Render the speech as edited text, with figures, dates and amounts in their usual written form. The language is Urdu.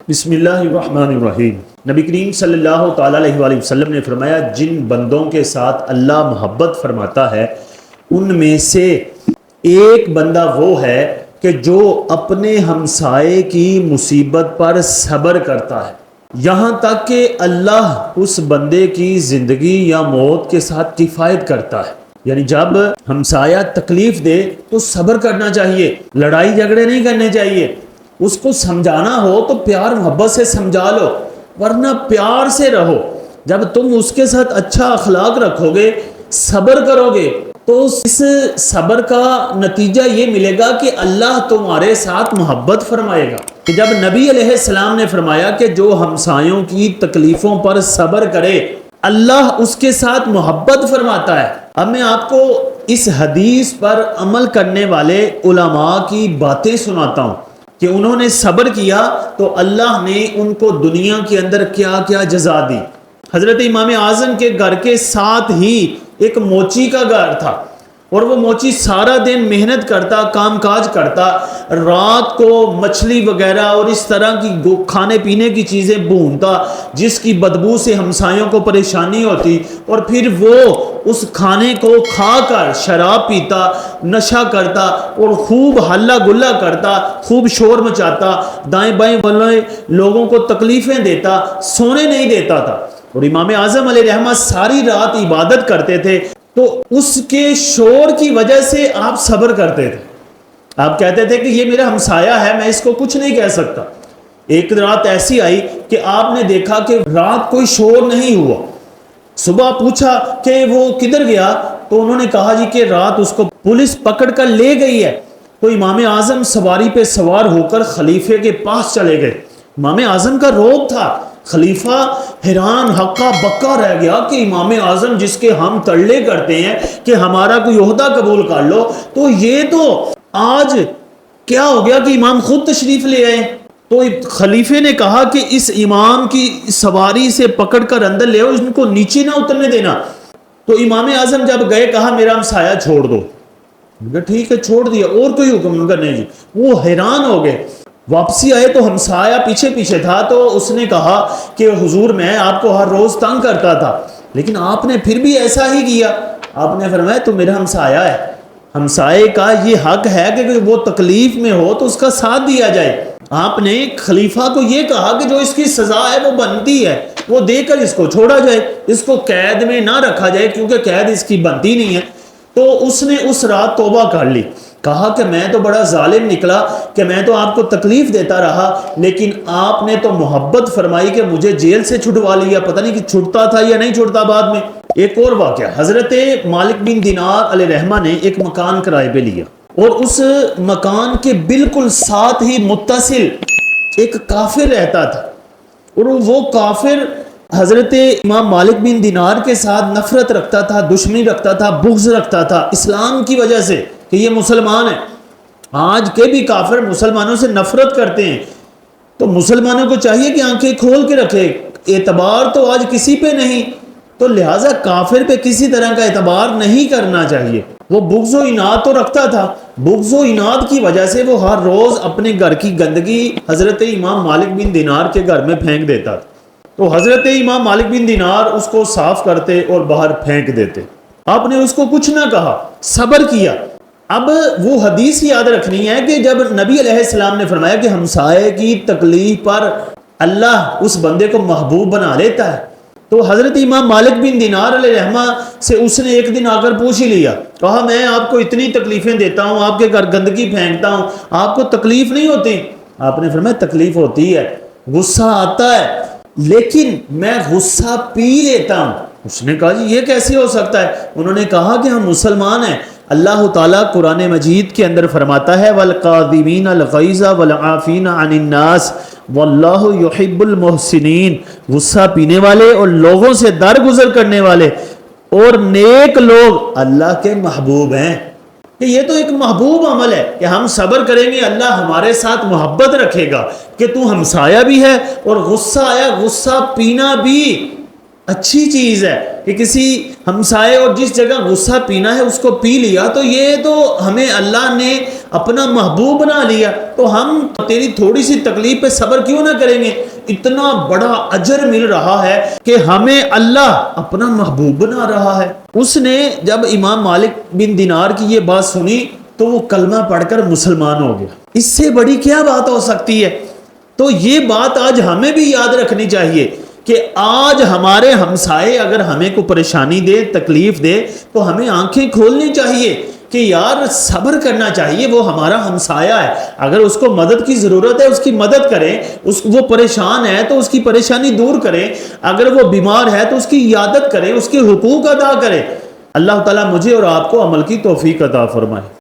بسم اللہ الرحمن الرحیم۔ نبی کریم صلی اللہ تعالیٰ علیہ وآلہ وسلم نے فرمایا، جن بندوں کے ساتھ اللہ محبت فرماتا ہے ان میں سے ایک بندہ وہ ہے کہ جو اپنے ہمسائے کی مصیبت پر صبر کرتا ہے یہاں تک کہ اللہ اس بندے کی زندگی یا موت کے ساتھ کفایت کرتا ہے۔ یعنی جب ہمسایہ تکلیف دے تو صبر کرنا چاہیے، لڑائی جھگڑے نہیں کرنے چاہیے۔ اس کو سمجھانا ہو تو پیار محبت سے سمجھا لو، ورنہ پیار سے رہو۔ جب تم اس کے ساتھ اچھا اخلاق رکھو گے، صبر کرو گے، تو اس صبر کا نتیجہ یہ ملے گا کہ اللہ تمہارے ساتھ محبت فرمائے گا۔ کہ جب نبی علیہ السلام نے فرمایا کہ جو ہمسایوں کی تکلیفوں پر صبر کرے اللہ اس کے ساتھ محبت فرماتا ہے۔ اب میں آپ کو اس حدیث پر عمل کرنے والے علماء کی باتیں سناتا ہوں کہ انہوں نے صبر کیا تو اللہ نے ان کو دنیا کے اندر کیا کیا جزا دی۔ حضرت امام اعظم کے گھر کے ساتھ ہی ایک موچی کا گھر تھا، اور وہ موچی سارا دن محنت کرتا، کام کاج کرتا، رات کو مچھلی وغیرہ اور اس طرح کی کھانے پینے کی چیزیں بھونتا جس کی بدبو سے ہمسایوں کو پریشانی ہوتی، اور پھر وہ اس کھانے کو کھا کر شراب پیتا، نشہ کرتا اور خوب ہلا گلا کرتا، خوب شور مچاتا، دائیں بائیں والے لوگوں کو تکلیفیں دیتا، سونے نہیں دیتا تھا۔ اور امام اعظم علیہ رحمہ ساری رات عبادت کرتے تھے، تو اس کے شور کی وجہ سے آپ صبر کرتے تھے۔ آپ کہتے تھے کہ یہ میرا ہمسایہ ہے، میں اس کو کچھ نہیں کہہ سکتا۔ ایک رات ایسی آئی کہ آپ نے دیکھا کہ رات کوئی شور نہیں ہوا۔ صبح پوچھا کہ وہ کدھر گیا، تو انہوں نے کہا جی کہ رات اس کو پولیس پکڑ کر لے گئی ہے۔ تو امام اعظم سواری پہ سوار ہو کر خلیفے کے پاس چلے گئے۔ امام اعظم کا روب تھا، خلیفہ حیران ہکا بکا رہ گیا کہ امام اعظم جس کے ہم تڑلے کرتے ہیں کہ ہمارا کوئی عہدہ قبول کر لو، تو یہ تو آج کیا ہو گیا کہ امام خود تشریف لے آئے۔ تو خلیفے نے کہا کہ اس امام کی سواری سے پکڑ کر اندر لے آؤ، ان کو نیچے نہ اترنے دینا۔ تو امام اعظم جب گئے کہا میرا ہمسایہ چھوڑ دو۔ ٹھیک ہے چھوڑ دیا، اور کوئی حکم نہیں جی۔ وہ حیران ہو گئے، واپسی آئے تو ہمسایہ پیچھے پیچھے تھا، تو اس نے کہا کہ حضور میں آپ کو ہر روز تنگ کرتا تھا لیکن آپ نے پھر بھی ایسا ہی کیا۔ آپ نے فرمایا تو میرا ہمسایہ ہے، ہمسائے کا یہ حق ہے کہ وہ تکلیف میں ہو تو اس کا ساتھ دیا جائے۔ آپ نے خلیفہ کو یہ کہا کہ جو اس کی سزا ہے وہ بنتی ہے وہ دے کر اس کو چھوڑا جائے، اس کو قید میں نہ رکھا جائے کیونکہ قید اس کی بنتی نہیں ہے۔ تو اس نے اس رات توبہ کر لی، کہا کہ میں تو بڑا ظالم نکلا کہ میں تو آپ کو تکلیف دیتا رہا، لیکن آپ نے تو محبت فرمائی کہ مجھے جیل سے چھڑوا لیا۔ پتہ نہیں کہ چھڑتا تھا یا نہیں چھڑتا بعد میں۔ ایک اور واقعہ، حضرت مالک بن دینار علیہ رحمہ نے ایک مکان کرائے پہ لیا، اور اس مکان کے بالکل ساتھ ہی متصل ایک کافر رہتا تھا، اور وہ کافر حضرت امام مالک بن دینار کے ساتھ نفرت رکھتا تھا، دشمنی رکھتا تھا، بغض رکھتا تھا اسلام کی وجہ سے کہ یہ مسلمان ہے۔ آج کے بھی کافر مسلمانوں سے نفرت کرتے ہیں، تو مسلمانوں کو چاہیے کہ آنکھیں کھول کے رکھے، اعتبار تو آج کسی پہ نہیں، تو لہٰذا کافر پہ کسی طرح کا اعتبار نہیں کرنا چاہیے۔ وہ بغض و عناد تو رکھتا تھا، بغض و عناد کی وجہ سے وہ ہر روز اپنے گھر کی گندگی حضرت امام مالک بن دینار کے گھر میں پھینک دیتا تھا، تو حضرت امام مالک بن دینار اس کو صاف کرتے اور باہر پھینک دیتے۔ آپ نے اس کو کچھ نہ کہا، صبر کیا۔ اب وہ حدیث یاد رکھنی ہے کہ جب نبی علیہ السلام نے فرمایا کہ ہمسائے کی تکلیف پر اللہ اس بندے کو محبوب بنا لیتا ہے، تو حضرت امام مالک بن دینار علیہ رحمہ سے اس نے ایک دن آ کر پوچھ ہی لیا، کہا میں آپ کو اتنی تکلیفیں دیتا ہوں، آپ کے گھر گندگی پھینکتا ہوں، آپ کو تکلیف نہیں ہوتی؟ آپ نے فرمایا تکلیف ہوتی ہے، غصہ آتا ہے، لیکن میں غصہ پی لیتا ہوں۔ اس نے کہا جی یہ کیسے ہو سکتا ہے؟ انہوں نے کہا کہ ہم مسلمان ہیں، اللہ تعالیٰ قرآن مجید کے اندر فرماتا ہے وَالْقَاذِمِينَ الْغَيْظَ وَالْعَافِينَ عَنِ النَّاسِ وَاللَّهُ يُحِبُّ الْمُحْسِنِينَ، غصہ پینے والے اور لوگوں سے درگزر کرنے والے اور نیک لوگ اللہ کے محبوب ہیں۔ کہ یہ تو ایک محبوب عمل ہے کہ ہم صبر کریں گے، اللہ ہمارے ساتھ محبت رکھے گا کہ تو ہمسایہ بھی ہے، اور غصہ آیا، غصہ پینا بھی اچھی چیز ہے کہ کسی ہمسائے اور جس جگہ غصہ پینا ہے اس کو پی لیا، تو یہ تو ہمیں اللہ نے اپنا محبوب بنا لیا، تو ہم تیری تھوڑی سی تکلیف پہ صبر کیوں نہ کریں گے؟ اتنا بڑا اجر مل رہا ہے کہ ہمیں اللہ اپنا محبوب بنا رہا ہے۔ اس نے جب امام مالک بن دینار کی یہ بات سنی تو وہ کلمہ پڑھ کر مسلمان ہو گیا۔ اس سے بڑی کیا بات ہو سکتی ہے؟ تو یہ بات آج ہمیں بھی یاد رکھنی چاہیے کہ آج ہمارے ہمسائے اگر ہمیں کوئی پریشانی دے، تکلیف دے، تو ہمیں آنکھیں کھولنی چاہیے کہ یار صبر کرنا چاہیے، وہ ہمارا ہمسایہ ہے، اگر اس کو مدد کی ضرورت ہے اس کی مدد کریں، وہ پریشان ہے تو اس کی پریشانی دور کریں، اگر وہ بیمار ہے تو اس کی عیادت کریں، اس کے حقوق ادا کریں۔ اللہ تعالیٰ مجھے اور آپ کو عمل کی توفیق عطا فرمائے۔